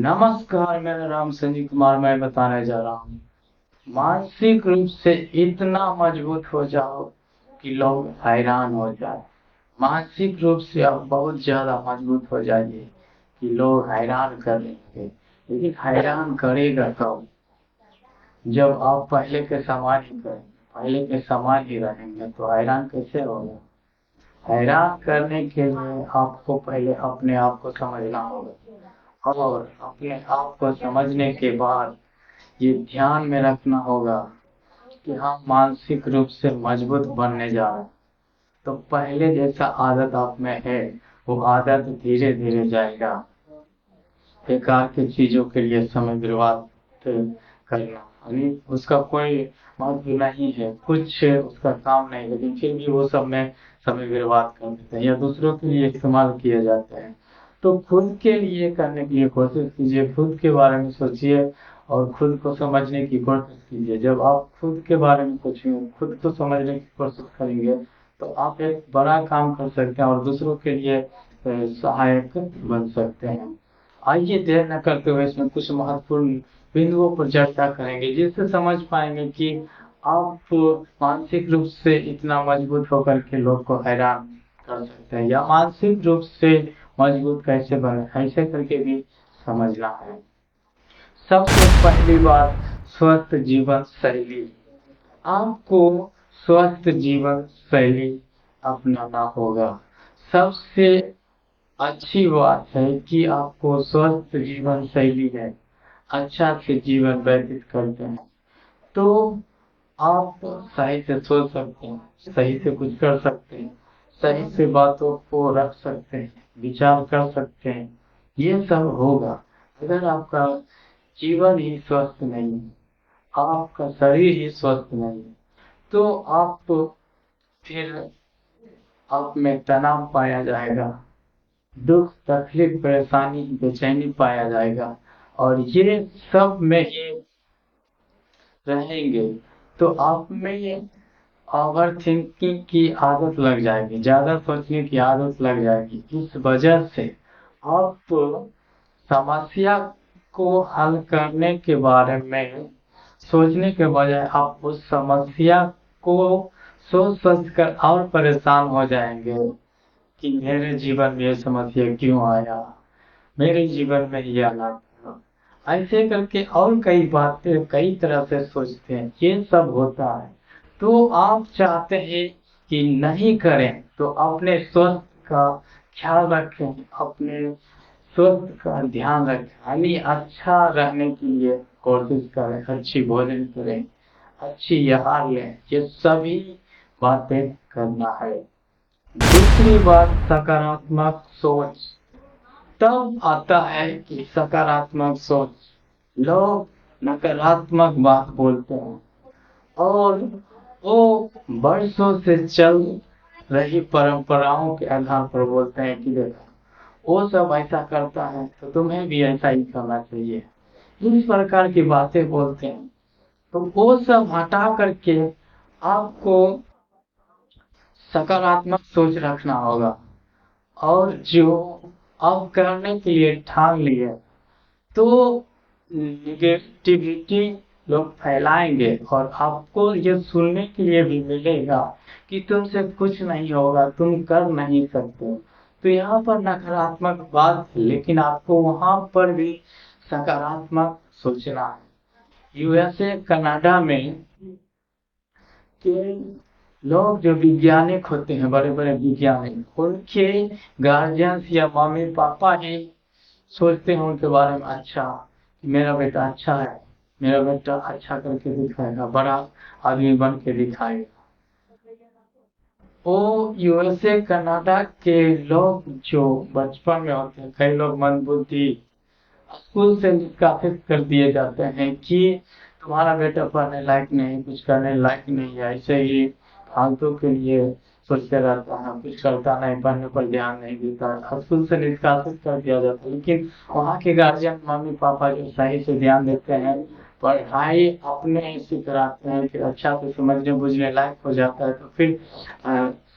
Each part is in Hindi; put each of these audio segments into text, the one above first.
नमस्कार, मेरा नाम संजीव कुमार। मैं बताने जा रहा हूँ मानसिक रूप से इतना मजबूत हो जाओ कि लोग हैरान हो जाए। मानसिक रूप से आप बहुत ज्यादा मजबूत हो जाइए कि लोग हैरान कर लेंगे। लेकिन हैरान करेगा कब? जब आप पहले के समान ही करें, पहले के समान ही रहेंगे तो हैरान कैसे होगा? हैरान करने के लिए आपको पहले अपने आप को समझना होगा, और अपने आप को समझने के बाद ये ध्यान में रखना होगा कि हम मानसिक रूप से मजबूत बनने जा रहे हैं। तो पहले जैसा आदत आप में है वो आदत धीरे धीरे जाएगा। बेकार की चीजों के लिए समय बर्बाद करना यानी उसका कोई महत्व नहीं है, कुछ उसका काम नहीं, लेकिन फिर भी वो सब में समय बर्बाद कर देते हैं या दूसरों के लिए इस्तेमाल किए जाते हैं। तो खुद के लिए करने की कोशिश कीजिए, खुद के बारे में सोचिए और खुद को समझने की कोशिश कीजिए। जब आप खुद के बारे में सोचेंगे, खुद को समझने की कोशिश करेंगे तो आप एक बड़ा काम कर सकते हैं और दूसरों के लिए सहायक बन सकते हैं। आइए देर न करते हुए इसमें कुछ महत्वपूर्ण बिंदुओं पर चर्चा करेंगे, जिससे समझ पाएंगे कि आप मानसिक रूप से इतना मजबूत होकर के लोग को हैरान कर सकते हैं, या मानसिक रूप से मजबूत कैसे बने, ऐसे करके भी समझना है। सबसे पहली बात, स्वस्थ जीवन शैली। आपको स्वस्थ जीवन शैली अपनाना होगा। सबसे अच्छी बात है कि आपको स्वस्थ जीवन शैली है, अच्छा से जीवन व्यतीत करते हैं तो आप सही से सोच सकते हैं, सही से कुछ कर सकते हैं, सही से बातों को रख सकते हैं, विचार कर सकते हैं। ये सब होगा। अगर आपका जीवन ही स्वस्थ नहीं है, आपका शरीर ही स्वस्थ नहीं है, तो आप फिर आप में तनाव पाया जाएगा, दुख तकलीफ परेशानी बेचैनी पाया जाएगा, और ये सब में ही रहेंगे तो आप में ओवर थिंकिंग की आदत लग जाएगी, ज्यादा सोचने की आदत लग जाएगी। इस वजह से आप समस्या को हल करने के बारे में सोचने के बजाय आप उस समस्या को सोच सोच कर और परेशान हो जाएंगे कि मेरे जीवन में ये समस्या क्यों आया, मेरे जीवन में ये हालात था। ऐसे करके और कई बातें कई तरह से सोचते हैं, ये सब होता है। तो आप चाहते हैं कि नहीं करें तो अपने स्वास्थ्य का ख्याल रखें, अपने स्वास्थ्य का ध्यान रखें, यानी अच्छा रहने के लिए कोशिश करें, अच्छी भोजन करें, अच्छी आहार लें। ये सभी बातें करना है। दूसरी बात, सकारात्मक सोच। तब आता है कि सकारात्मक सोच, लोग नकारात्मक बात बोलते हैं और वो वर्षों से चल रही परंपराओं के आधार पर बोलते हैं कि देखो वो सब ऐसा करता है तो तुम्हें भी ऐसा ही करना चाहिए। इस प्रकार की बातें बोलते हैं। तो वो सब हटा करके आपको सकारात्मक सोच रखना होगा, और जो आप करने के लिए ठान लिए तो नेगेटिविटी लोग फैलाएंगे और आपको ये सुनने के लिए भी मिलेगा कि तुमसे कुछ नहीं होगा, तुम कर नहीं सकते। तो यहाँ पर नकारात्मक बात है, लेकिन आपको वहां पर भी सकारात्मक सोचना है। यूएसए कनाडा में के लोग जो वैज्ञानिक होते हैं, बड़े बड़े वैज्ञानिक, उनके गार्जियंस या मम्मी पापा ही सोचते हैं उनके बारे में, अच्छा मेरा बेटा अच्छा है, मेरा बेटा अच्छा करके दिखाएगा, बड़ा आदमी बन के दिखाएगा। वो यूएसए कनाडा के लोग जो बचपन में होते हैं, कई लोग मंदबुद्धि स्कूल से निष्कासित कर दिए जाते हैं कि तुम्हारा बेटा पढ़ने लायक नहीं, कुछ करने लायक नहीं है, ऐसे ही फालतू के लिए सोचते रहता है, कुछ करता नहीं, पढ़ने पर ध्यान नहीं देता है, स्कूल से निष्कासित कर दिया जाता है। लेकिन वहाँ के गार्जियन मम्मी पापा जो सही से ध्यान देते हैं, पढ़ाई अपने से कराते हैं, फिर अच्छा से समझने बुझने लायक हो जाता है, तो फिर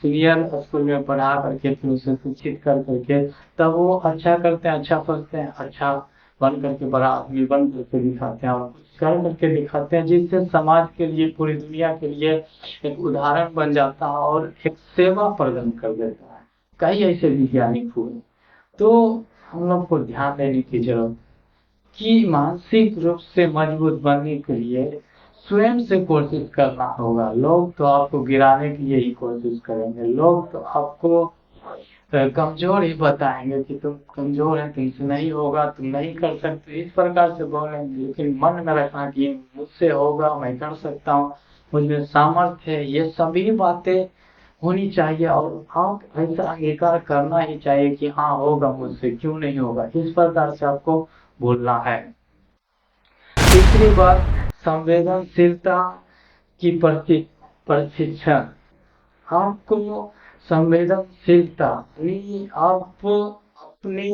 सीनियर स्कूल में पढ़ा करके फिर उसे शिक्षित कर करके तब वो अच्छा करते हैं, अच्छा सोचते हैं, अच्छा बन करके, बड़ा आदमी बन करके दिखाते हैं और कुछ कर करके दिखाते हैं, जिससे समाज के लिए, पूरी दुनिया के लिए एक उदाहरण बन जाता है और एक सेवा प्रदान कर देता है। कई ऐसे वैज्ञानिक हुए। तो हम लोग को ध्यान देने की जरूरत कि मानसिक रूप से मजबूत बनने के लिए स्वयं से कोशिश करना होगा। लोग तो आपको गिराने की यही कोशिश करेंगे, लोग तो आपको कमजोर ही बताएंगे कि तुम कमजोर है, तुमसे नहीं होगा, तुम नहीं कर सकते, इस प्रकार से बोलेंगे। लेकिन मन में रखना कि मुझसे होगा, मैं कर सकता हूँ, मुझमें सामर्थ्य है, ये सभी बातें होनी चाहिए। और आप ऐसा अंगीकार करना ही चाहिए कि हाँ होगा मुझसे, क्यों नहीं होगा, इस प्रकार से आपको बोलना है। तीसरी बात, संवेदनशीलता की प्रशिक्षण। आपको संवेदनशीलता यानी आप अपनी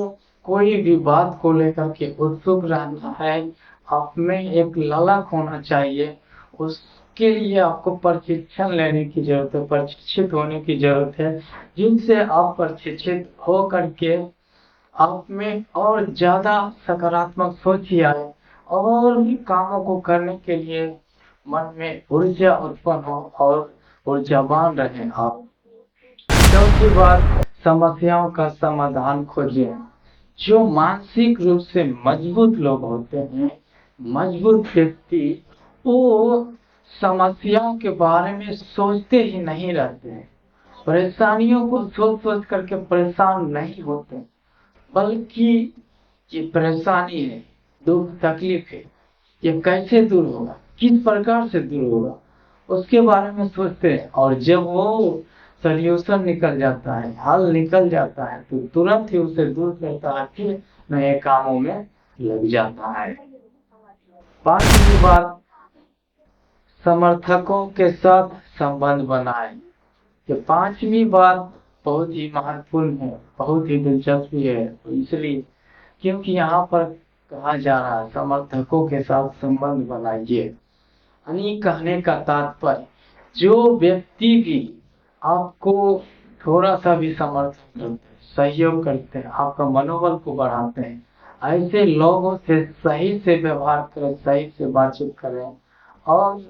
कोई भी बात को लेकर के उत्सुक रहना है, आप में एक ललक होना चाहिए। उसके लिए आपको प्रशिक्षण लेने की जरूरत है, प्रशिक्षित होने की जरूरत है, जिनसे आप प्रशिक्षित हो करके आप में और ज्यादा सकारात्मक सोच ही आए और भी कामों को करने के लिए मन में ऊर्जा उत्पन्न हो और ऊर्जावान रहे आप। चौथी बात, समस्याओं का समाधान खोजें। जो मानसिक रूप से मजबूत लोग होते हैं, मजबूत व्यक्ति, वो समस्याओं के बारे में सोचते ही नहीं रहते हैं, परेशानियों को सोच सोच करके परेशान नहीं होते, बल्कि ये परेशानी है, दुख तकलीफ है, ये कैसे दूर होगा, किस प्रकार से दूर होगा, उसके बारे में सोचते हैं। और जब वो सल्यूशन निकल जाता है, हल निकल जाता है, तो तुरंत ही उसे दूर करता है, फिर नए कामों में लग जाता है। पांचवी बात, समर्थकों के साथ संबंध बनाए। ये पांचवी बात बहुत ही महत्वपूर्ण है, बहुत ही दिलचस्पी है, इसलिए क्योंकि यहाँ पर कहा जा रहा है समर्थकों के साथ संबंध बनाइए। यानी कहने का तात्पर्य, जो व्यक्ति भी आपको थोड़ा सा भी समर्थन करते हैं, सहयोग करते हैं, आपका मनोबल को बढ़ाते हैं, ऐसे लोगों से सही से व्यवहार करें, सही से बातचीत करें और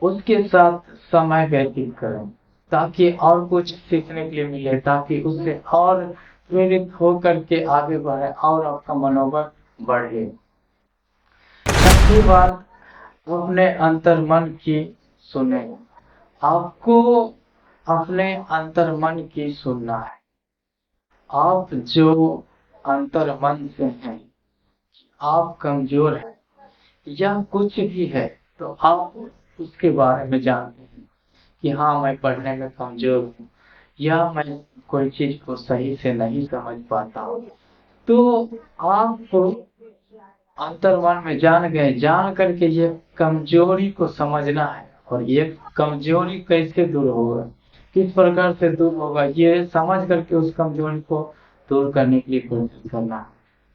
उसके साथ समय व्यतीत करें, ताकि और कुछ सीखने के लिए मिले, ताकि उससे और प्रेरित होकर के आगे बढ़े और आपका मनोबल बढ़े। छठी बात, अपने अंतर्मन की सुने। आपको अपने अंतर्मन की सुनना है। आप जो अंतर्मन से हैं, आप कमजोर हैं या कुछ भी है, तो आप उसके बारे में जानते हैं कि हाँ मैं पढ़ने में कमजोर हूँ या मैं कोई चीज को सही से नहीं समझ पाता हूँ, तो आप अंतर्मन में जान गए, जान करके ये कमजोरी को समझना है। और ये कमजोरी कैसे दूर होगा, किस प्रकार से दूर होगा, ये समझ करके उस कमजोरी को दूर करने के लिए कोशिश करना है।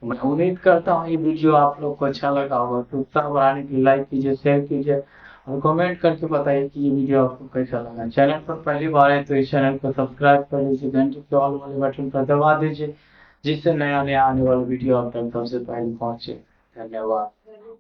मैं उम्मीद करता हूँ ये वीडियो आप लोग को अच्छा लगा होगा, तो उत्साह बढ़ाने के लिए लाइक कीजिए, शेयर कीजिए और कमेंट करके बताइए कि ये वीडियो आपको कैसा लगा। चैनल पर पहली बार है तो इस चैनल को सब्सक्राइब कर लीजिए, घंटे के ऑल वाले बटन पर दबा दीजिए, जिससे नया नया आने वाला वीडियो आप तक सबसे पहले पहुंचे। धन्यवाद।